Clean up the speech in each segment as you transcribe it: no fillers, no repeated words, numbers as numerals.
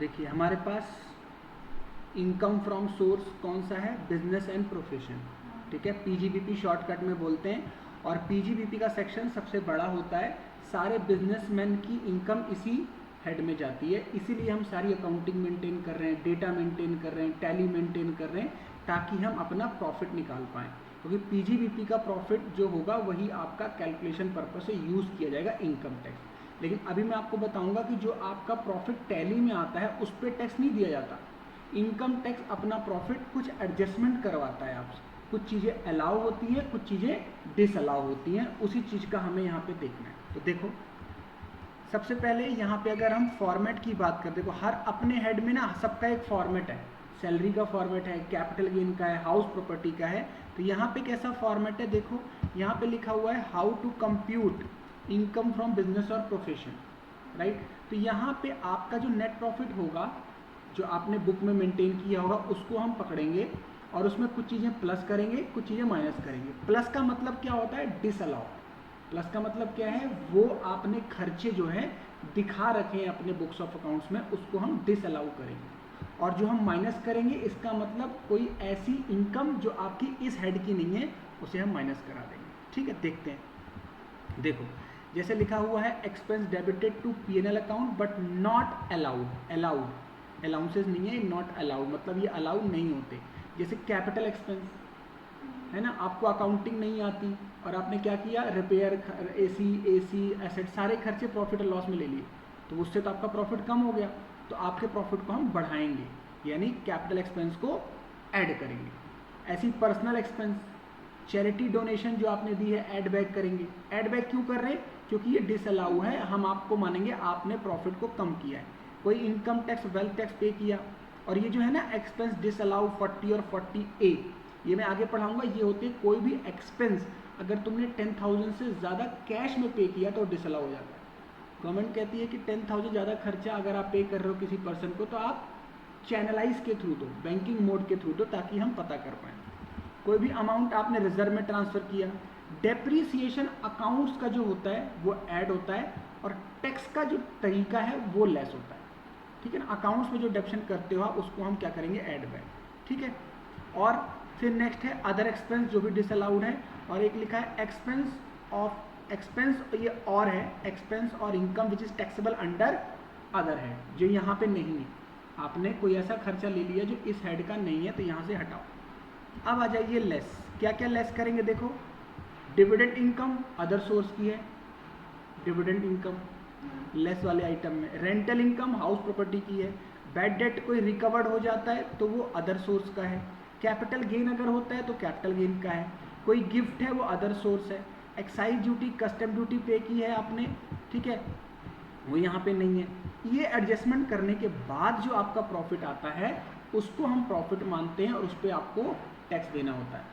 देखिए हमारे पास income from source कौन सा है, बिजनेस एंड प्रोफेशन, ठीक है, पीजीबीपी शॉर्टकट में बोलते हैं। और पीजीबीपी का सेक्शन सबसे बड़ा होता है, सारे बिजनेसमैन की इनकम इसी हेड में जाती है, इसीलिए हम सारी अकाउंटिंग मेंटेन कर रहे हैं, डेटा मेंटेन कर रहे हैं, टैली मेंटेन कर रहे हैं, ताकि हम अपना प्रॉफिट निकाल पाएँ। क्योंकि पीजीबीपी का प्रॉफिट जो होगा वही आपका कैलकुलेशन पर्पज से यूज़ किया जाएगा इनकम टैक्स। लेकिन अभी मैं आपको बताऊंगा कि जो आपका प्रॉफिट टैली में आता है उस पर टैक्स नहीं दिया जाता। इनकम टैक्स अपना प्रॉफिट कुछ एडजस्टमेंट करवाता है आपसे, कुछ चीज़ें अलाउ होती हैं, कुछ चीज़ें डिसअलाउ होती हैं, उसी चीज़ का हमें यहाँ पे देखना है। तो देखो सबसे पहले यहाँ पे अगर हम फॉर्मेट की बात करें, देखो हर अपने हेड में ना सबका एक फॉर्मेट है, सैलरी का फॉर्मेट है, कैपिटल गेन का है, हाउस प्रॉपर्टी का है। तो यहाँ पे कैसा फॉर्मेट है, देखो यहाँ पे लिखा हुआ है how to compute income from business और प्रोफेशन, राइट। तो यहाँ पे आपका जो नेट प्रॉफिट होगा, जो आपने बुक में मेंटेन किया होगा, उसको हम पकड़ेंगे और उसमें कुछ चीज़ें प्लस करेंगे, कुछ चीज़ें माइनस करेंगे। प्लस का मतलब क्या होता है, डिसअलाउ। प्लस का मतलब क्या है, वो आपने खर्चे जो है दिखा रखे हैं अपने बुक्स ऑफ अकाउंट्स में, उसको हम डिसअलाउ करेंगे। और जो हम माइनस करेंगे, इसका मतलब कोई ऐसी इनकम जो आपकी इस हेड की नहीं है, उसे हम माइनस करा देंगे। ठीक है, देखते हैं। देखो जैसे लिखा हुआ है expense debited to PNL account but not allowed, allowed allowances नहीं है, नॉट अलाउड मतलब ये अलाउड नहीं होते। जैसे कैपिटल एक्सपेंस है ना, आपको अकाउंटिंग नहीं आती और आपने क्या किया, रिपेयर, एसी एसेट सारे खर्चे प्रॉफिट और लॉस में ले लिए, तो उससे तो आपका प्रॉफिट कम हो गया। तो आपके प्रॉफिट को हम बढ़ाएंगे, यानी कैपिटल एक्सपेंस को ऐड करेंगे। ऐसी पर्सनल एक्सपेंस, चैरिटी डोनेशन जो आपने दी है, ऐड बैक करेंगे। ऐड बैक क्यों कर रहे हैं, क्योंकि ये डिसअलाउ है, हम आपको मानेंगे आपने प्रॉफिट को कम किया है। कोई इनकम टैक्स, वेल्थ टैक्स पे किया, और ये जो है ना एक्सपेंस डिसअलाउ 40 और 40A, ये मैं आगे पढ़ाऊंगा, ये होते हैं कोई भी एक्सपेंस अगर तुमने 10,000 से ज़्यादा कैश में पे किया तो डिसअलाउ हो जाता है। गवर्नमेंट कहती है कि 10,000 ज़्यादा खर्चा अगर आप पे कर रहे हो किसी पर्सन को, तो आप चैनलाइज के थ्रू दो, बैंकिंग मोड के थ्रू दो, ताकि हम पता कर पाएँ। कोई भी अमाउंट आपने रिजर्व में ट्रांसफ़र किया, डेप्रीसिएशन अकाउंट्स का जो होता है वो ऐड होता है, और टैक्स का जो तरीका है वो लेस होता है। ठीक है ना, अकाउंट्स में जो डेप्शन करते हो आप, उसको हम क्या करेंगे, ऐड बैक। ठीक है, और फिर नेक्स्ट है अदर एक्सपेंस जो भी डिसअलाउड है, और एक लिखा है एक्सपेंस ऑफ एक्सपेंस, ये और है एक्सपेंस और income which is taxable under other है, जो यहाँ पे नहीं है। आपने कोई ऐसा खर्चा ले लिया जो इस हेड का नहीं है, तो यहाँ से हटाओ। अब आ जाइए लेस, क्या क्या लेस करेंगे, देखो डिविडेंड इनकम अदर सोर्स की है, डिविडेंड इनकम लेस वाले आइटम में। रेंटल इनकम हाउस प्रॉपर्टी की है। बैड डेट कोई रिकवर्ड हो जाता है तो वो अदर सोर्स का है। कैपिटल गेन अगर होता है तो कैपिटल गेन का है। कोई गिफ्ट है वो अदर सोर्स है। एक्साइज ड्यूटी, कस्टम ड्यूटी पे की है आपने, ठीक है, वो यहाँ पे नहीं है। ये एडजस्टमेंट करने के बाद जो आपका प्रॉफिट आता है उसको हम प्रॉफिट मानते हैं, और उस पर आपको टैक्स देना होता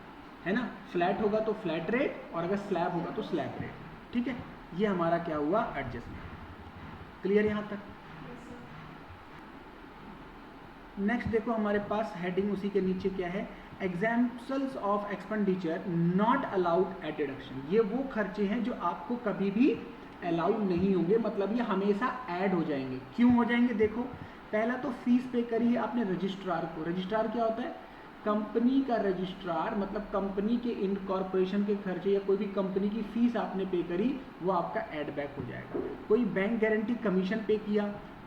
है ना। फ्लैट होगा तो फ्लैट रेट, और अगर स्लैब होगा तो स्लैब रेट। ठीक है, ये हमारा क्या हुआ, एडजस्टमेंट। क्लियर यहाँ तक। नेक्स्ट देखो हमारे पास हेडिंग उसी के नीचे क्या है, examples of expenditure not allowed at deduction. ये वो खर्चे हैं जो आपको कभी भी अलाउड नहीं होंगे, मतलब ये हमेशा ऐड हो जाएंगे। क्यों हो जाएंगे, देखो पहला तो फीस पे करी है आपने रजिस्ट्रार को। रजिस्ट्रार क्या होता है, कंपनी का रजिस्ट्रार, मतलब कंपनी के इनकॉर्पोरेशन के खर्चे या कोई भी कंपनी की फीस आपने पे करी, वो आपका ऐड बैक हो जाएगा। कोई बैंक गारंटी कमीशन पे किया,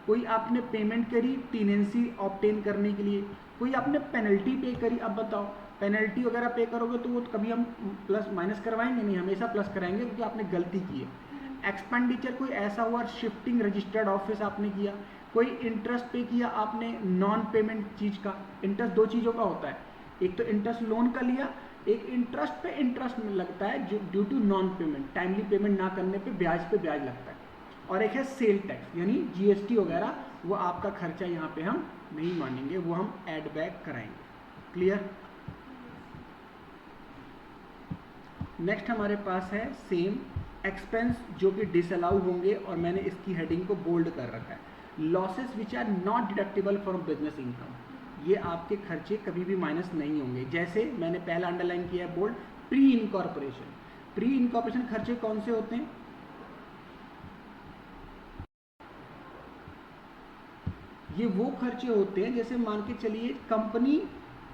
कोई आपने पेमेंट करी टीनेंसी ऑब्टेन करने के लिए, कोई आपने पेनल्टी पे करी। अब बताओ पेनल्टी वगैरह पे करोगे तो वो कभी हम प्लस माइनस करवाएंगे नहीं, हमेशा प्लस कराएंगे, क्योंकि आपने गलती की है। एक्सपेंडिचर कोई ऐसा हुआ, शिफ्टिंग रजिस्टर्ड ऑफिस आपने किया, कोई इंटरेस्ट पे किया आपने नॉन पेमेंट चीज़ का। इंटरेस्ट दो चीज़ों का होता है, एक तो इंटरेस्ट लोन का लिया, एक इंटरेस्ट पे इंटरेस्ट में लगता है जो due to non payment, timely payment ना करने पे ब्याज लगता है। और एक है सेल टैक्स, यानी जीएसटी वगैरह, वो आपका खर्चा यहाँ पे हम नहीं मानेंगे, वो हम ऐड बैक कराएंगे। क्लियर। नेक्स्ट हमारे पास है सेम एक्सपेंस जो कि डिसअलाउ होंगे, और मैंने इसकी हेडिंग को बोल्ड कर रखा है, losses which are not deductible from business income. ये आपके खर्चे कभी भी माइनस नहीं होंगे। जैसे मैंने पहला अंडरलाइन किया है bold, pre incorporation. Pre incorporation खर्चे कौन से होते हैं, ये वो खर्चे होते हैं, जैसे मान के चलिए कंपनी,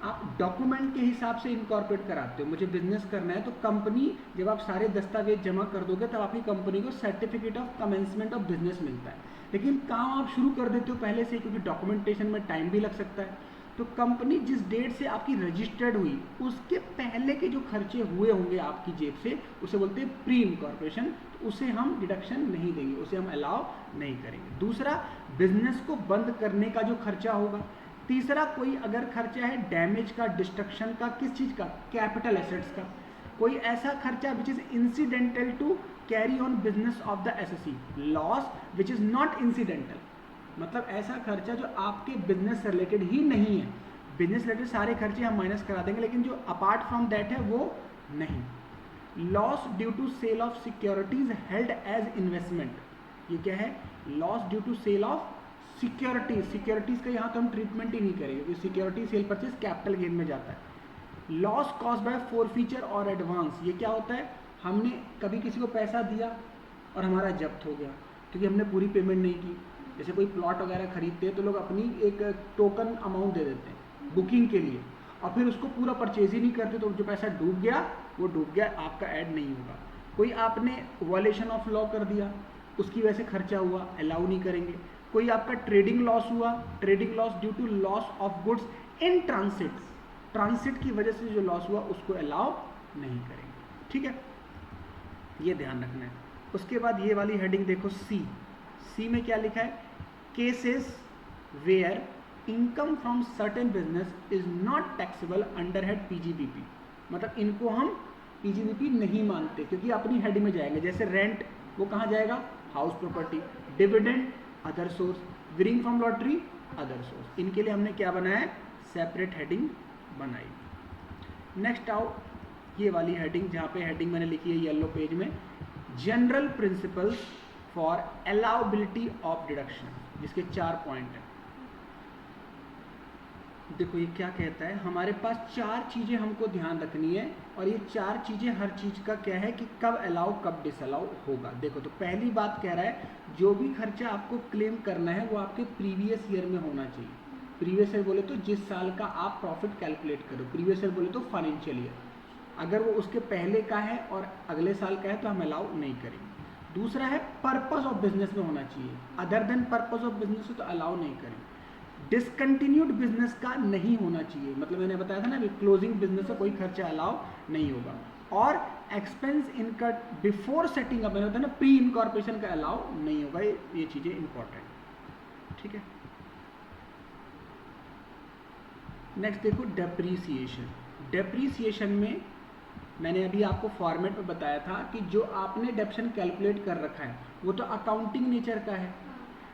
आप डॉक्यूमेंट के हिसाब से इनकॉर्पोरेट कराते हो, मुझे बिजनेस करना है तो कंपनी, जब आप सारे दस्तावेज जमा कर दोगे तब आपकी कंपनी को certificate of commencement of business मिलता है। लेकिन काम आप शुरू कर देते हो पहले से, क्योंकि डॉक्यूमेंटेशन में टाइम भी लग सकता है। तो कंपनी जिस डेट से आपकी रजिस्टर्ड हुई उसके पहले के जो खर्चे हुए होंगे आपकी जेब से, उसे बोलते हैं प्री इनकॉर्पोरेशन, तो उसे हम डिडक्शन नहीं देंगे, उसे हम अलाउ नहीं करेंगे। दूसरा, बिजनेस को बंद करने का जो खर्चा होगा। तीसरा, कोई अगर खर्चा है डैमेज का, डिस्ट्रक्शन का, किस चीज़ का, कैपिटल एसेट्स का। कोई ऐसा खर्चा which is incidental to carry on business of the SSC, loss which is not incidental, मतलब ऐसा खर्चा जो आपके बिजनेस से रिलेटेड ही नहीं है। बिजनेस रिलेटेड सारे खर्चे हम माइनस करा देंगे, लेकिन जो अपार्ट फ्रॉम दैट है वो नहीं। Loss due to sale of securities held as investment, ये क्या है, loss due to sale of securities. Securities का यहाँ तो हम ट्रीटमेंट ही नहीं करेंगे, क्योंकि security sale purchase capital gain में जाता है। लॉस कॉज बाय फोरफीचर और एडवांस, ये क्या होता है, हमने कभी किसी को पैसा दिया और हमारा जब्त हो गया क्योंकि हमने पूरी पेमेंट नहीं की। जैसे कोई प्लॉट वगैरह खरीदते हैं तो लोग अपनी एक टोकन अमाउंट दे देते हैं बुकिंग के लिए, और फिर उसको पूरा परचेज ही नहीं करते, तो जो पैसा डूब गया वो डूब गया, आपका ऐड नहीं होगा। कोई आपने वायलेशन ऑफ लॉ कर दिया, उसकी वजह से खर्चा हुआ, अलाउ नहीं करेंगे। कोई आपका ट्रेडिंग लॉस हुआ, trading loss due to loss of goods in transit, transit की वजह से जो लॉस हुआ उसको अलाउ नहीं करेंगे। ठीक है, ये ध्यान रखना है। उसके बाद ये वाली हेडिंग देखो, सी में क्या लिखा है, cases where income from certain business is not taxable under head PGBP, मतलब इनको हम पीजीबीपी नहीं मानते क्योंकि अपनी हेड में जाएंगे। जैसे रेंट, वो कहाँ जाएगा, house property, dividend other source, winning from lottery other source, इनके लिए हमने क्या बनाया है, सेपरेट हेडिंग बनाई। नेक्स्ट आओ ये वाली हेडिंग, जहाँ पे हेडिंग मैंने लिखी है येलो पेज में, general principles for allowability of deduction, जिसके 4 पॉइंट हैं। देखो ये क्या कहता है, हमारे पास 4 चीज़ें हमको ध्यान रखनी है, और ये 4 चीज़ें हर चीज़ का क्या है कि कब अलाउ कब डिसअलाउ होगा। देखो तो पहली बात कह रहा है, जो भी खर्चा आपको क्लेम करना है वो आपके प्रीवियस ईयर में होना चाहिए। प्रीवियस ईयर बोले तो जिस साल का आप प्रॉफिट कैलकुलेट करो, प्रीवियस ईयर बोले तो फाइनेंशियल ईयर। अगर वो उसके पहले का है और अगले साल का है तो हम अलाउ नहीं करेंगे। दूसरा है पर्पस ऑफ बिजनेस में होना चाहिए, other than purpose of business तो अलाउ नहीं करेंगे। डिसकंटिन्यूड बिजनेस का नहीं होना चाहिए, मतलब मैंने बताया था ना अभी, क्लोजिंग बिजनेस से कोई खर्चा अलाउ नहीं होगा। और एक्सपेंस इनकट बिफोर सेटिंग अप, होता है ना प्री इनकॉर्पोरेशन का अलाउ नहीं होगा। ये चीज़ें इंपॉर्टेंट। ठीक है, नेक्स्ट देखो डेप्रीसिएशन। डेप्रीसिएशन में मैंने अभी आपको फॉर्मेट में बताया था कि जो आपने डेप्शन कैलकुलेट कर रखा है वो तो अकाउंटिंग नेचर का है,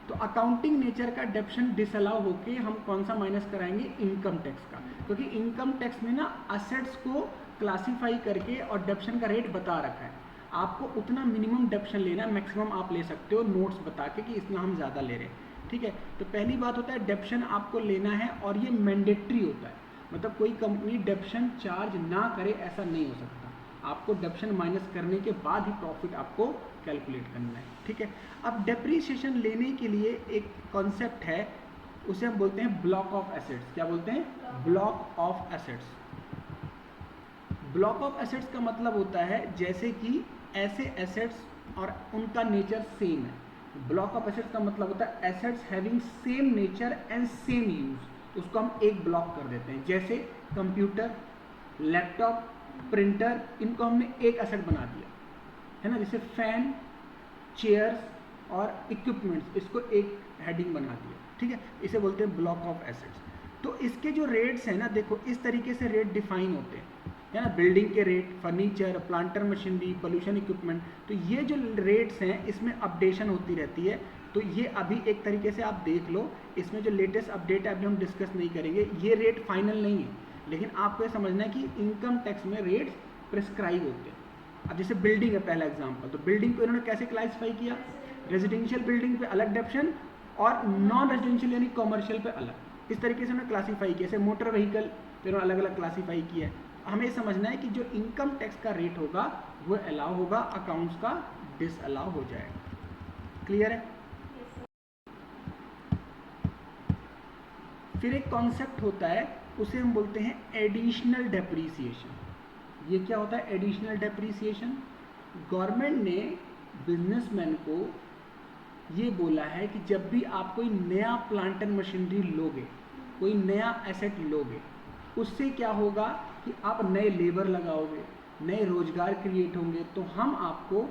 तो अकाउंटिंग नेचर का डेप्शन डिसअलाउ होके हम कौन सा माइनस कराएंगे, इनकम टैक्स का, क्योंकि इनकम टैक्स में ना असेट्स को क्लासिफाई करके और डेप्शन का रेट बता रखा है। आपको उतना मिनिमम डेप्शन लेना, मैक्सिमम आप ले सकते हो नोट्स बता के कि इतना हम ज़्यादा ले रहे हैं। ठीक है, तो पहली बात होता है डेप्शन आपको लेना है, और ये मैंडेटरी होता है, मतलब कोई कंपनी डेप्शन चार्ज ना करे ऐसा नहीं हो सकता। आपको डेप्शन माइनस करने के बाद ही प्रॉफिट आपको कैलकुलेट करना है। ठीक है, अब डेप्रीसिएशन लेने के लिए एक कॉन्सेप्ट है, उसे हम बोलते हैं ब्लॉक ऑफ एसेट्स। क्या बोलते हैं, block of assets. Block of assets का मतलब होता है जैसे कि ऐसे एसेट्स और उनका नेचर सेम है। ब्लॉक ऑफ एसेट्स का मतलब होता है assets having same nature and same use, उसको हम एक ब्लॉक कर देते हैं। जैसे कंप्यूटर, लैपटॉप, प्रिंटर, इनको हमने एक एसेट बना दिया है ना, जैसे फैन, चेयर्स और इक्विपमेंट्स, इसको एक हेडिंग बना दिया। ठीक है, इसे बोलते हैं ब्लॉक ऑफ एसेट्स। तो इसके जो रेट्स हैं ना, देखो इस तरीके से रेट डिफाइन होते हैं, है ना, बिल्डिंग के rate, furniture, planter machinery, pollution equipment, तो ये जो रेट्स हैं इसमें अपडेशन होती रहती है। तो ये अभी एक तरीके से आप देख लो, इसमें जो लेटेस्ट अपडेट है अभी हम डिस्कस नहीं करेंगे, ये रेट फाइनल नहीं है, लेकिन आपको ये समझना है कि इनकम टैक्स में रेट्स प्रिस्क्राइब होते हैं। अब जैसे बिल्डिंग है पहला एग्जांपल, तो बिल्डिंग को इन्होंने कैसे क्लासिफाई किया, रेजिडेंशियल बिल्डिंग पे अलग डेप्शन और नॉन रेजिडेंशियल यानी कॉमर्शियल पे अलग, इस तरीके से उन्होंने क्लासीफाई किया। जैसे मोटर व्हीकल पे उन्होंने अलग अलग क्लासीफाई किया है। हमें समझना है कि जो इनकम टैक्स का रेट होगा वो अलाउ होगा, अकाउंट्स का डिसअलाउ हो जाएगा। क्लियर है? फिर एक कॉन्सेप्ट होता है, उसे हम बोलते हैं एडिशनल डेप्रीसिएशन। ये क्या होता है एडिशनल डेप्रीसिएशन? गवर्नमेंट ने बिजनेसमैन को ये बोला है कि जब भी आप कोई नया प्लांट एंड मशीनरी लोगे, कोई नया एसेट लोगे, उससे क्या होगा कि आप नए लेबर लगाओगे, नए रोजगार क्रिएट होंगे, तो हम आपको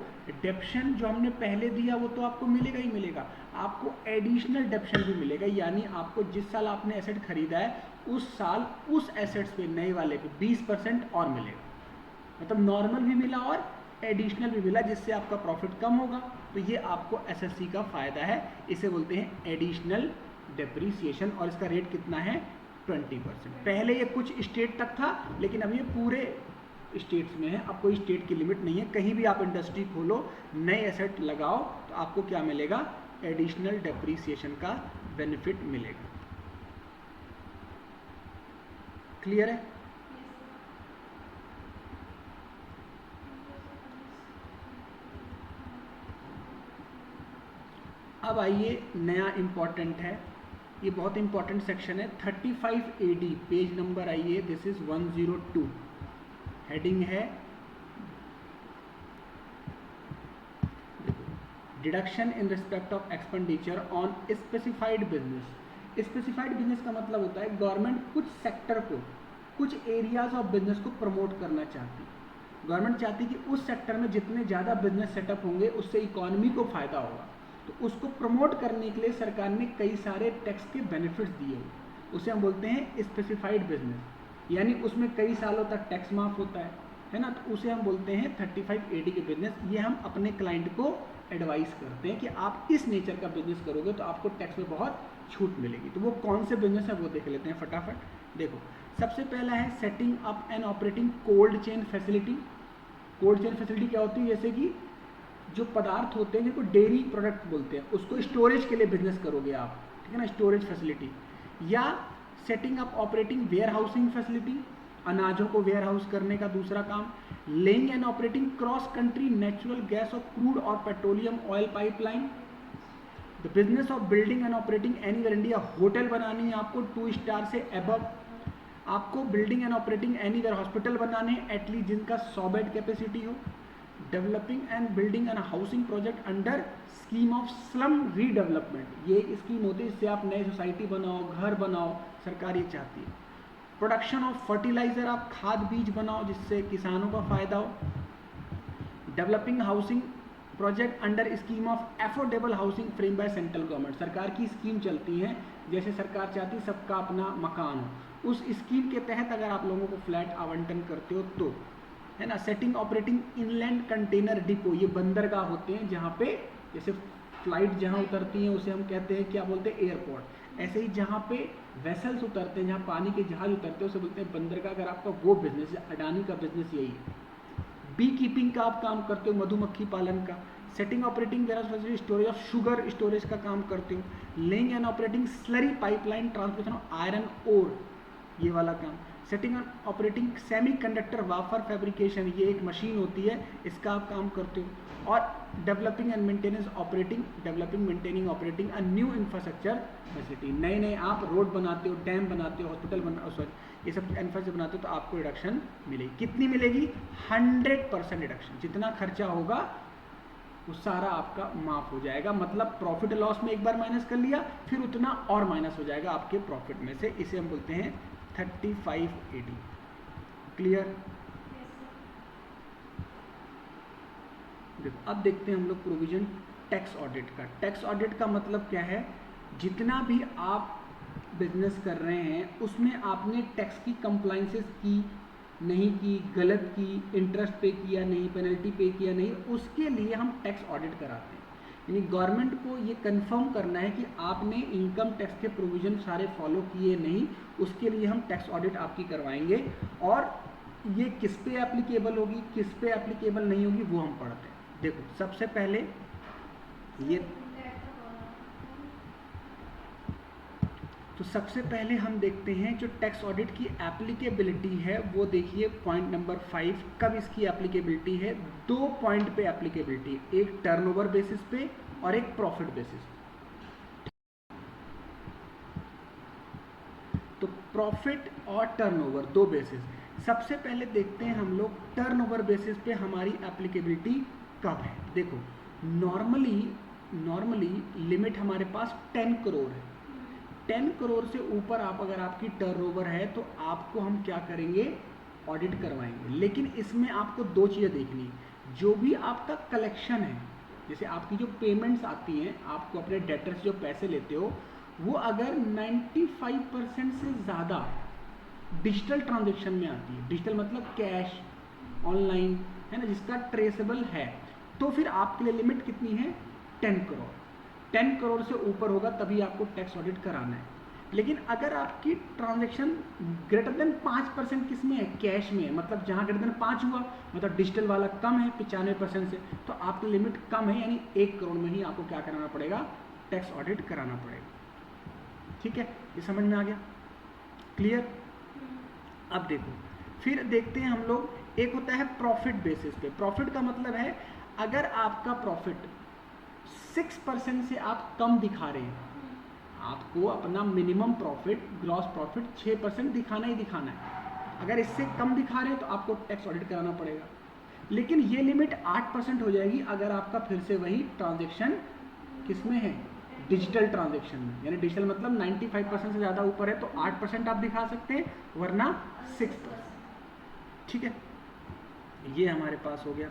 डेप्शन जो हमने पहले दिया वो तो आपको मिलेगा ही मिलेगा, आपको एडिशनल डेप्शन भी मिलेगा। यानी आपको जिस साल आपने एसेट खरीदा है उस साल उस एसेट्स पे नए वाले पे 20% और मिलेगा। मतलब नॉर्मल भी मिला और एडिशनल भी मिला, जिससे आपका प्रॉफिट कम होगा। तो ये आपको एसएससी का फायदा है, इसे बोलते हैं एडिशनल डेप्रीसिएशन। और इसका रेट कितना है 20%। पहले ये कुछ स्टेट तक था, लेकिन अब ये पूरे स्टेट्स में है। अब कोई स्टेट की लिमिट नहीं है, कहीं भी आप इंडस्ट्री खोलो, नए एसेट लगाओ, तो आपको क्या मिलेगा एडिशनल डेप्रीसिएशन का बेनिफिट मिलेगा। क्लियर है? अब आइए नया इंपॉर्टेंट है, ये बहुत इंपॉर्टेंट सेक्शन है 35 AD, पेज नंबर आइए, दिस इज 102, हेडिंग है deduction in respect of expenditure on specified business. Specified business का मतलब होता है गवर्नमेंट कुछ सेक्टर को, कुछ एरियाज ऑफ बिजनेस को प्रमोट करना चाहती है। गवर्नमेंट चाहती है कि उस सेक्टर में जितने ज़्यादा बिजनेस सेटअप होंगे उससे इकोनॉमी को फायदा होगा, तो उसको प्रमोट करने के लिए सरकार ने कई सारे टैक्स के बेनिफिट्स दिए हुए, उसे हम बोलते हैं स्पेसिफाइड बिजनेस। यानी उसमें कई सालों तक टैक्स माफ होता है ना, तो उसे हम बोलते हैं 35 AD के बिजनेस। ये हम अपने क्लाइंट को एडवाइस करते हैं कि आप इस नेचर का बिजनेस करोगे तो आपको टैक्स में बहुत छूट मिलेगी। तो वो कौन से बिजनेस है वो देख लेते हैं फटाफट। देखो, सबसे पहला है setting up and operating cold chain facility. Cold chain facility क्या होती है? जैसे कि जो पदार्थ होते हैं जिनको डेयरी प्रोडक्ट बोलते हैं, उसको स्टोरेज के लिए बिजनेस करोगे आप, ठीक है ना, स्टोरेज फैसिलिटी। या setting up operating warehousing facility, अनाजों को वेयर हाउस करने का दूसरा काम। Laying and operating cross country natural gas और क्रूड और petroleum oil pipeline. The business of building and operating anywhere India, hotel बनानी है आपको 2 स्टार से अबव। आपको building and operating anywhere hospital बनाने हैं एटलीस्ट जिनका 100 बेड कैपेसिटी हो। Developing and building and housing project under scheme of slum redevelopment. ये एक स्कीम होती है जिससे आप नए सोसाइटी बनाओ, घर बनाओ, सरकार ये चाहती है। प्रोडक्शन ऑफ फर्टिलाइजर, आप खाद बीज बनाओ जिससे किसानों का फायदा हो। Developing housing project under scheme of affordable housing frame by central government. सरकार की स्कीम चलती है, जैसे सरकार चाहती है सबका अपना मकान हो, उस स्कीम के तहत अगर आप लोगों को फ्लैट आवंटन करते हो तो, है ना। Setting operating inland container depot, ये बंदरगाह होते हैं जहाँ पे जैसे फ्लाइट जहाँ उतरती हैं उसे हम कहते हैं, क्या बोलते हैं, एयरपोर्ट। ऐसे ही जहाँ पे वेसल्स उतरते हैं, जहाँ पानी के जहाज उतरते हैं, उसे बोलते हैं बंदरगाह। अगर आपका वो बिजनेस है, अडानी का बिजनेस यही है। बी कीपिंग का आप काम करते हो, मधुमक्खी पालन का। Setting operating warehouse storage of sugar storage का काम करते हो। Laying and operating slurry pipeline transportation of iron ore, ये वाला काम। Setting and operating semiconductor wafer fabrication, ये एक मशीन होती है, इसका आप काम करते हो। और developing and maintenance operating, developing maintaining operating a new infrastructure facility, नए नए आप रोड बनाते हो, डैम बनाते हो, हॉस्पिटल बना, सॉरी ये सब इंफ्रास्ट्रक्चर बनाते हो, तो आपको रिडक्शन मिलेगी। कितनी मिलेगी? 100% रिडक्शन। जितना खर्चा होगा वो सारा आपका माफ हो जाएगा। मतलब प्रॉफिट लॉस में एक बार माइनस कर लिया, फिर उतना और माइनस हो जाएगा आपके प्रॉफिट में से। इसे हम बोलते हैं 35 AD। क्लियर? देखो, अब देखते हैं हम लोग प्रोविजन टैक्स ऑडिट का। टैक्स ऑडिट का मतलब क्या है? जितना भी आप बिजनेस कर रहे हैं उसमें आपने टैक्स की कंप्लाइंसेस की नहीं की, गलत की, इंटरेस्ट पे किया नहीं, पेनल्टी पे किया नहीं, उसके लिए हम टैक्स ऑडिट कराते हैं। यानी गवर्नमेंट को ये कंफर्म करना है कि आपने इनकम टैक्स के प्रोविजन सारे फॉलो किए नहीं, उसके लिए हम टैक्स ऑडिट आपकी करवाएंगे। और ये किस पे एप्लीकेबल होगी, किस पे एप्लीकेबल नहीं होगी, वो हम पढ़ते हैं। देखो, सबसे पहले ये, तो सबसे पहले हम देखते हैं जो टैक्स ऑडिट की एप्लीकेबिलिटी है वो देखिए पॉइंट नंबर 5। कब इसकी एप्लीकेबिलिटी है? 2 पॉइंट पे एप्लीकेबिलिटी, एक टर्नओवर बेसिस पे और एक प्रॉफिट बेसिस पे। तो प्रॉफिट और टर्नओवर दो बेसिस। सबसे पहले देखते हैं हम लोग टर्नओवर बेसिस पे हमारी एप्लीकेबिलिटी कब है। देखो नॉर्मली लिमिट हमारे पास 10 करोड़ है। 10 करोड़ से ऊपर अगर आपकी टर्नओवर है तो आपको हम क्या करेंगे, ऑडिट करवाएंगे। लेकिन इसमें आपको दो चीज़ें देखनी, जो भी आपका कलेक्शन है, जैसे आपकी जो पेमेंट्स आती हैं, आपको अपने डेटर्स जो पैसे लेते हो, वो अगर 95% से ज़्यादा डिजिटल ट्रांजेक्शन में आती है, डिजिटल मतलब कैश, ऑनलाइन, है ना, जिसका ट्रेसेबल है, तो फिर आपके लिए लिमिट कितनी है, 10 करोड़। 10 करोड़ से ऊपर होगा तभी आपको टैक्स ऑडिट कराना है। लेकिन अगर आपकी ट्रांजैक्शन ग्रेटर देन 5% किस में है, कैश में है, मतलब जहाँ ग्रेटर देन 5 हुआ, मतलब डिजिटल वाला कम है 95% से, तो आपकी लिमिट कम है, यानी 1 करोड़ में ही आपको क्या कराना पड़ेगा, टैक्स ऑडिट कराना पड़ेगा। ठीक है, ये समझ में आ गया, क्लियर। अब देखो, फिर देखते हैं हम लोग, एक होता है प्रॉफिट बेसिस पे। प्रॉफिट का मतलब है अगर आपका प्रॉफिट 6% से आप कम दिखा रहे हैं, आपको अपना मिनिमम प्रॉफिट, ग्रॉस प्रॉफिट 6% दिखाना ही दिखाना है। अगर इससे कम दिखा रहे हैं तो आपको टैक्स ऑडिट कराना पड़ेगा। लेकिन ये लिमिट 8% हो जाएगी अगर आपका फिर से वही ट्रांजेक्शन किस में है, डिजिटल ट्रांजेक्शन में। यानी डिजिटल मतलब 95% से ज़्यादा ऊपर है तो 8% आप दिखा सकते हैं, वरना 6%। ठीक है, ये हमारे पास हो गया।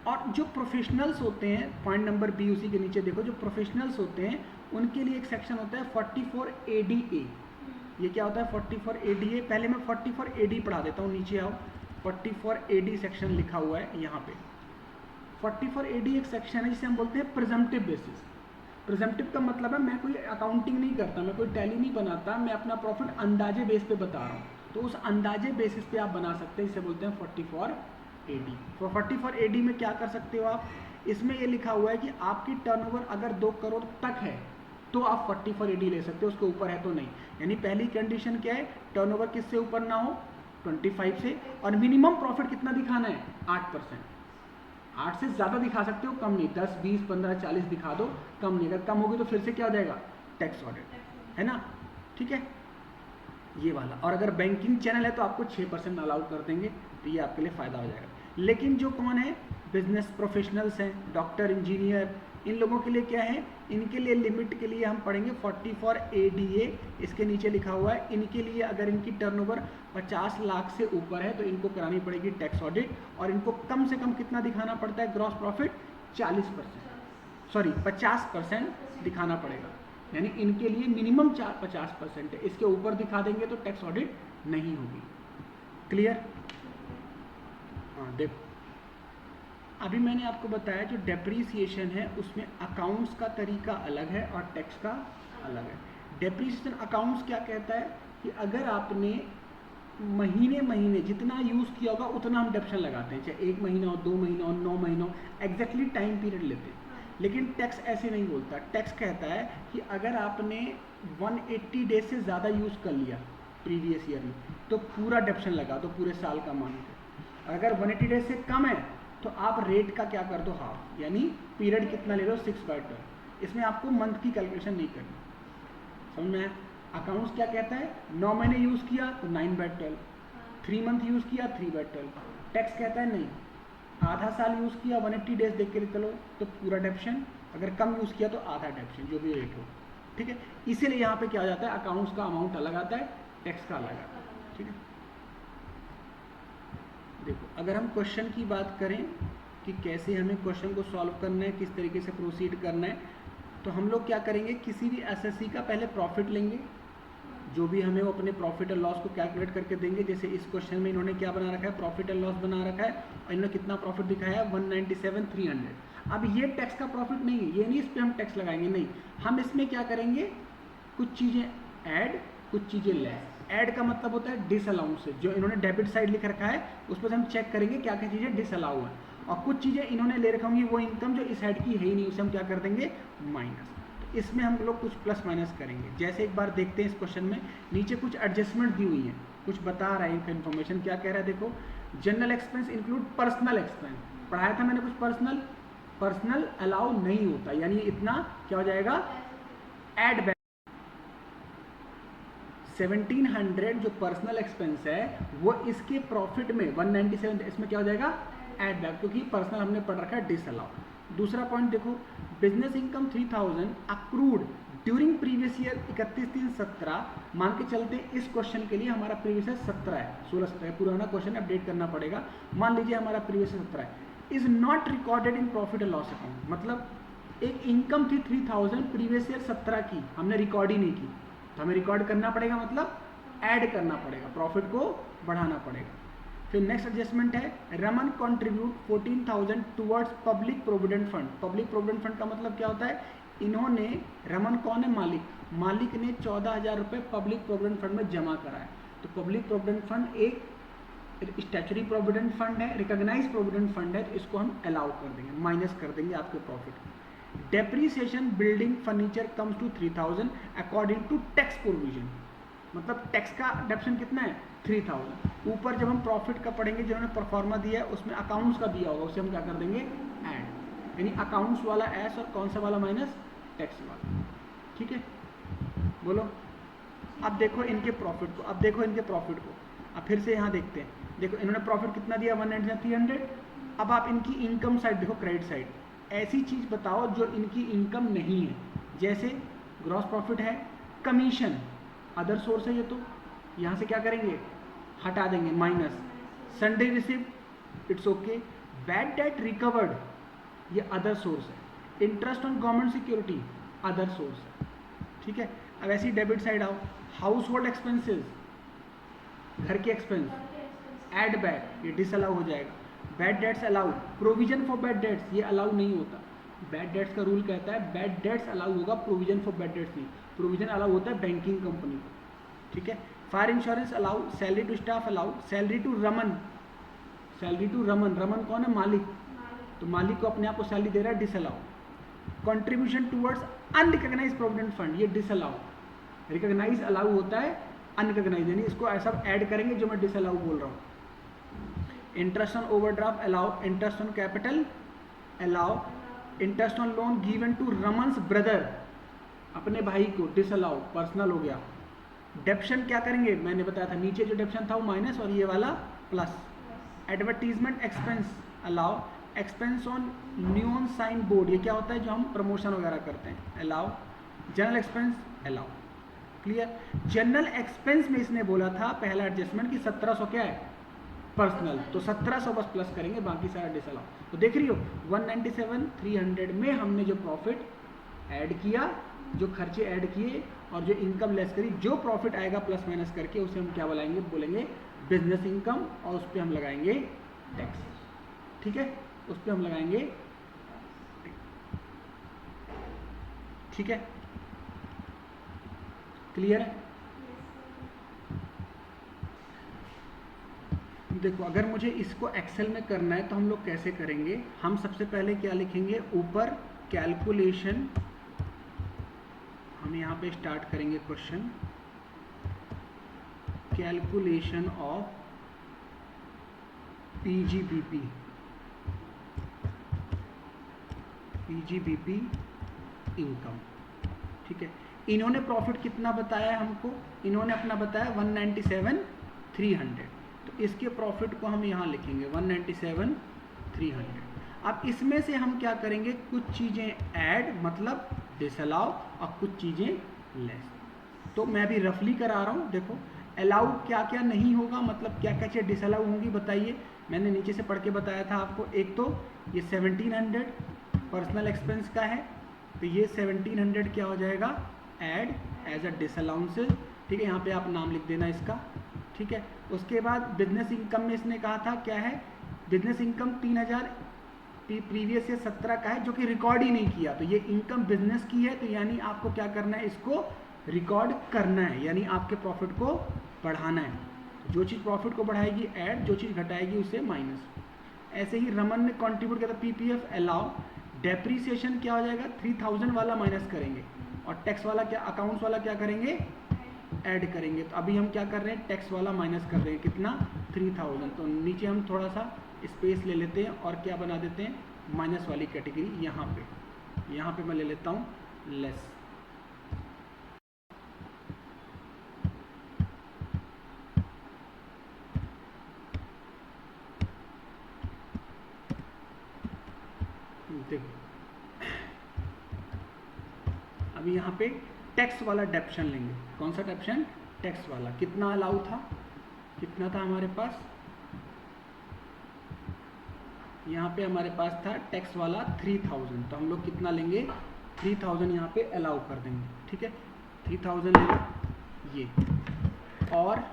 और जो प्रोफेशनल्स होते हैं, पॉइंट नंबर बी उसी के नीचे देखो, जो प्रोफेशनल्स होते हैं उनके लिए एक सेक्शन होता है 44 ADA। ये क्या होता है 44 ADA, पहले मैं 44 AD पढ़ा देता हूँ, नीचे आओ। 44 AD सेक्शन लिखा हुआ है यहाँ पे। 44 AD एक सेक्शन है जिसे हम बोलते हैं प्रिजम्पटिव बेसिस। प्रिजम्पटिव का मतलब है मैं कोई अकाउंटिंग नहीं करता, मैं कोई टैली नहीं बनाता, मैं अपना प्रॉफिट अंदाजे बेस पे बता रहा हूँ, तो उस अंदाजे बेसिस पे आप बना सकते हैं, इसे बोलते हैं 44 AD। तो 44 AD में क्या कर सकते हो आप, इसमें ये लिखा हुआ है कि आपकी टर्नओवर अगर 2 करोड़ तक है तो आप 44 AD ले सकते हो, उसके ऊपर है तो नहीं। यानी पहली कंडीशन क्या है, टर्नओवर किससे ऊपर ना हो, 25 से, और मिनिमम प्रॉफिट कितना दिखाना है, 8%। 8 से ज़्यादा दिखा सकते हो, कम नहीं, 10, 20, 15, 40 दिखा दो, कम नहीं। अगर कम होगी तो फिर से क्या हो जाएगा, टैक्स ऑडिट, है ना। ठीक है, ये वाला। और अगर बैंकिंग चैनल है तो आपको 6% अलाउ कर देंगे, तो ये आपके लिए फ़ायदा हो जाएगा। लेकिन जो कौन है, बिजनेस प्रोफेशनल्स हैं, डॉक्टर, इंजीनियर, इन लोगों के लिए क्या है, इनके लिए लिमिट के लिए हम पढ़ेंगे 44 ADA। इसके नीचे लिखा हुआ है, इनके लिए अगर इनकी टर्नओवर 50 लाख से ऊपर है तो इनको करानी पड़ेगी टैक्स ऑडिट। और इनको कम से कम कितना दिखाना पड़ता है, ग्रॉस प्रॉफिट 50% दिखाना पड़ेगा। यानी इनके लिए मिनिमम 50% है, इसके ऊपर दिखा देंगे तो टैक्स ऑडिट नहीं होगी। क्लियर। हाँ देखो, अभी मैंने आपको बताया जो डेप्रीसिएशन है उसमें अकाउंट्स का तरीका अलग है और टैक्स का अलग है। डेप्रीसिएशन अकाउंट्स क्या कहता है कि अगर आपने महीने जितना यूज़ किया होगा उतना हम डेप्शन लगाते हैं, चाहे 1 महीना हो, 2 महीना हो, 9 महीना हो, एग्जैक्टली टाइम पीरियड लेते हैं। लेकिन टैक्स ऐसे नहीं बोलता। टैक्स कहता है कि अगर आपने 180 डेज से ज़्यादा यूज़ कर लिया प्रीवियस ईयर में तो पूरा डेप्शन लगा दो, पूरे साल का मान के। अगर 180 डेज से कम है तो आप रेट का क्या कर दो, हाफ, यानी पीरियड कितना ले लो, 6/12। इसमें आपको मंथ की कैलकुलेशन नहीं करनी। समझ में आया। अकाउंट्स क्या कहता है, 9 महीने यूज़ किया तो 9/12, 3 मंथ यूज़ किया 3/12। टैक्स कहता है नहीं, आधा साल यूज़ किया 180 डेज देख के चलो तो पूरा डेप्शन, अगर कम यूज़ किया तो आधा डेप्शन, जो भी रेट हो। ठीक है, इसीलिए यहाँ पे क्या हो जाता है, अकाउंट्स का अमाउंट अलग आता है, टैक्स का अलग आता है। ठीक है, देखो अगर हम क्वेश्चन की बात करें कि कैसे हमें क्वेश्चन को सॉल्व करना है, किस तरीके से प्रोसीड करना है, तो हम लोग क्या करेंगे, किसी भी एसएससी का पहले प्रॉफिट लेंगे, जो भी हमें वो अपने प्रॉफिट और लॉस को कैलकुलेट करके देंगे। जैसे इस क्वेश्चन में इन्होंने क्या बना रखा है, प्रॉफिट एंड लॉस बना रखा है, और इन्होंने कितना प्रॉफिट दिखाया है, 197,300। अब ये टैक्स का प्रॉफिट नहीं है, ये नहीं इस पर हम टैक्स लगाएंगे, नहीं, हम इसमें क्या करेंगे, कुछ चीज़ें ऐड, कुछ चीज़ें लेस। ऐड का मतलब होता है डिसअलाउंस से, जो इन्होंने डेबिट साइड लिख रखा है उस पर हम चेक करेंगे क्या क्या चीज़ें डिसअलाउ है, और कुछ चीज़ें इन्होंने ले रखा होंगी वो इनकम जो इस साइड की है ही नहीं, उसे हम क्या कर देंगे, माइनस। तो इसमें हम लोग कुछ प्लस माइनस करेंगे। जैसे एक बार देखते हैं इस क्वेश्चन में, नीचे कुछ एडजस्टमेंट दी हुई है, कुछ बता रहा है इनका इन्फॉर्मेशन। क्या कह रहा है देखो, general expense include personal expense. पढ़ाया था मैंने कुछ पर्सनल अलाउ नहीं होता, यानी इतना क्या हो जाएगा, एड बैक। 1700 जो पर्सनल एक्सपेंस है वो इसके प्रॉफिट में 197 इसमें क्या हो जाएगा, ऐड बैक, क्योंकि पर्सनल हमने पढ़ रखा है डिसअलाउ। दूसरा पॉइंट देखो, business income 3000 accrued during previous year 31/3/17, मान के चलते इस क्वेश्चन के लिए हमारा प्रीवियस ईयर 17 है, 16-17 है, पुराना क्वेश्चन अपडेट करना पड़ेगा। मान लीजिए हमारा प्रीवियस ईयर 17 है, is not recorded in profit and loss account, मतलब एक इनकम थी 3000 प्रीवियस ईयर 17 की, हमने रिकॉर्ड ही नहीं की, तो हमें रिकॉर्ड करना पड़ेगा, मतलब ऐड करना पड़ेगा, प्रॉफिट को बढ़ाना पड़ेगा। फिर नेक्स्ट एडजस्टमेंट है, Raman contribute 14,000 towards public provident fund. Public provident fund का मतलब क्या होता है, इन्होंने, रमन कौन है, मालिक, मालिक ने 14,000 रुपये पब्लिक प्रोविडेंट फंड में जमा करा है। तो पब्लिक प्रोविडेंट फंड एक स्टैचुरी प्रोविडेंट फंड है, रिकॉग्नाइज प्रोविडेंट फंड है, तो इसको हम अलाउ कर देंगे, माइनस कर देंगे आपके profit. Depreciation building furniture comes to 3000 according to tax provision, मतलब टैक्स का डेप्शन कितना है 3000। ऊपर जब हम प्रॉफिट का पढ़ेंगे, जिन्होंने परफॉर्मा दिया है उसमें अकाउंट्स का दिया होगा, उसे हम क्या कर देंगे, ऐड, यानी अकाउंट्स वाला एस और कौन सा वाला माइनस, टैक्स वाला। ठीक है, बोलो। अब देखो इनके प्रॉफिट को, अब देखो इनके प्रॉफिट को, अब फिर से यहाँ देखते हैं, देखो इन्होंने प्रॉफिट कितना दिया 19300। अब आप इनकी इनकम साइड देखो, क्रेडिट साइड, ऐसी चीज़ बताओ जो इनकी इनकम नहीं है, जैसे ग्रॉस प्रॉफिट है, कमीशन अदर सोर्स है, ये तो यहाँ से क्या करेंगे, हटा देंगे, minus. Sunday receipt it's okay, bad debt recovered ये अदर सोर्स है, interest on government security other source है। ठीक है, अब ऐसी डेबिट साइड आओ, हाउस होल्ड एक्सपेंसेस, घर के एक्सपेंस, एड बैक, ये डिसअलाउ हो जाएगा। Bad debts allow, provision for bad debts ये अलाउ नहीं होता, बैड डेट्स का रूल कहता है बैड डेट्स अलाउ होगा, प्रोविजन फॉर बैड डेट्स नहीं, प्रोविजन अलाउ होता है बैंकिंग कंपनी को। ठीक है, fire insurance allow, salary to staff allow, salary to Raman, salary to Raman, Raman कौन है, मालिक, तो मालिक को अपने आप को सैलरी दे रहा है, disallow. Contribution towards unrecognised provident fund ये डिसअलाउ, रिकॉग्नाइज अलाउ होता है, अनरिकॉग्नाइज यानी इसको ऐसा ऐड करेंगे जो मैं डिसअलाउ बोल रहा हूँ। Interest on overdraft allow, interest on capital allow, interest on loan given to Raman's brother, अपने भाई को, डिसअलाउ, पर्सनल हो गया। डेप्शन क्या करेंगे, मैंने बताया था नीचे जो डेप्शन था वो माइनस और ये वाला plus. Advertisement expense allow, expense on न्यून साइन बोर्ड ये क्या होता है जो हम प्रमोशन वगैरह करते हैं, allow. General expense allow, clear. General expense में इसने बोला था पहला एडजस्टमेंट कि 1700 क्या है पर्सनल, तो 1700 बस प्लस करेंगे, बाकी सारा डिसअलाउ। तो देख रही हो 197,300 में हमने जो प्रॉफिट ऐड किया, जो खर्चे ऐड किए और जो इनकम लेस करी, जो प्रॉफिट आएगा प्लस माइनस करके उसे हम क्या बोलेंगे, बोलेंगे बिजनेस इनकम, और उस पर हम लगाएंगे टैक्स। ठीक है, उस पर हम लगाएंगे, ठीक है, क्लियर है। देखो अगर मुझे इसको एक्सेल में करना है तो हम लोग कैसे करेंगे, हम सबसे पहले क्या लिखेंगे, ऊपर कैलकुलेशन, हम यहाँ पे स्टार्ट करेंगे question, calculation of PGBP, PGBP income. ठीक है, इन्होंने प्रॉफिट कितना बताया है हमको, इन्होंने अपना बताया 197,300, तो इसके प्रॉफिट को हम यहाँ लिखेंगे 197,300। अब इसमें से हम क्या करेंगे, कुछ चीज़ें ऐड मतलब डिसअलाउ और कुछ चीज़ें लेस। तो मैं अभी रफली करा रहा हूँ, देखो अलाउ क्या क्या नहीं होगा, मतलब क्या क्या चीज़ें डिसअलाउ होंगी बताइए। मैंने नीचे से पढ़ के बताया था आपको, एक तो ये 1700 पर्सनल एक्सपेंस का है, तो ये 1700 क्या हो जाएगा, ऐड एज अ डिसअलाउंसेस। ठीक है, यहाँ पे आप नाम लिख देना इसका। ठीक है, उसके बाद बिजनेस इनकम में इसने कहा था क्या है, बिजनेस इनकम 3000 प्रीवियस ईयर 17 का है जो कि रिकॉर्ड ही नहीं किया, तो ये इनकम बिजनेस की है, तो यानी आपको क्या करना है, इसको रिकॉर्ड करना है, यानी आपके प्रॉफिट को बढ़ाना है। जो चीज़ प्रॉफिट को बढ़ाएगी ऐड, जो चीज़ घटाएगी उसे माइनस। ऐसे ही रमन ने कॉन्ट्रीब्यूट किया था पीपीएफ अलाउ, डेप्रीसिएशन क्या हो जाएगा 3000 वाला माइनस करेंगे, और टैक्स वाला क्या, अकाउंट्स वाला क्या करेंगे, ऐड करेंगे। तो अभी हम क्या कर रहे हैं, टैक्स वाला माइनस कर रहे हैं, कितना 3000। तो नीचे हम थोड़ा सा स्पेस ले लेते हैं और क्या बना देते हैं, माइनस वाली कैटेगरी यहाँ पे मैं ले लेता हूँ लेस। अभी यहाँ पे टैक्स वाला डेप्शन लेंगे। कौन सा डेप्शन? टैक्स वाला। कितना अलाउ था? कितना था हमारे पास? यहाँ पे हमारे पास था टैक्स वाला 3000, तो हम लोग कितना लेंगे? 3000 यहाँ पे अलाउ कर देंगे। ठीक है, 3000 ले लो ये। और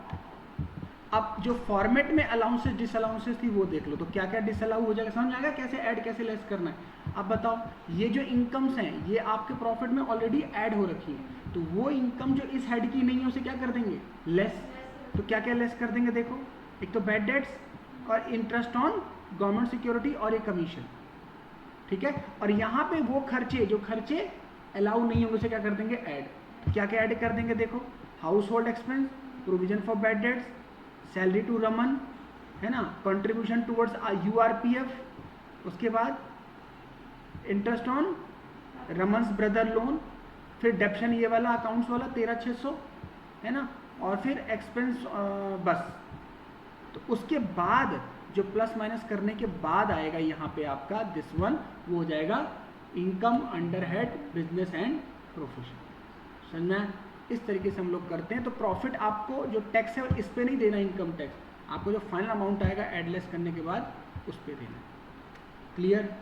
अब जो फॉर्मेट में अलाउंसेस डिसअलाउंसेस थी वो देख लो, तो क्या क्या डिसअलाउ हो जाएगा, समझ आएगा कैसे ऐड कैसे लेस करना है। अब बताओ, ये जो इनकम्स हैं ये आपके प्रॉफिट में ऑलरेडी ऐड हो रखी है, तो वो इनकम जो इस हेड की नहीं है उसे क्या कर देंगे? लेस। तो क्या क्या लेस कर देंगे देखो, एक तो बैड डेट्स और इंटरेस्ट ऑन गवर्नमेंट सिक्योरिटी और एक कमीशन। ठीक है, और यहाँ पे वो खर्चे जो खर्चे अलाउ नहीं होंगे उसे क्या कर देंगे? ऐड। तो क्या क्या ऐड कर देंगे देखो, household expense, provision for bad debts, salary to Raman, है ना, कंट्रीब्यूशन टूवर्ड्स URPF, उसके बाद interest on Raman's brother loan, फिर डेप्शन ये वाला अकाउंट्स वाला 13600, है ना, और फिर एक्सपेंस बस। तो उसके बाद जो प्लस माइनस करने के बाद आएगा यहाँ पे आपका दिस वन, वो हो जाएगा income under head business and profession. समझना है? इस तरीके से हम लोग करते हैं। तो प्रॉफिट आपको जो टैक्स है इस पे नहीं देना, इनकम टैक्स आपको जो फाइनल अमाउंट आएगा एडलेस करने के बाद उस पे देना। क्लियर?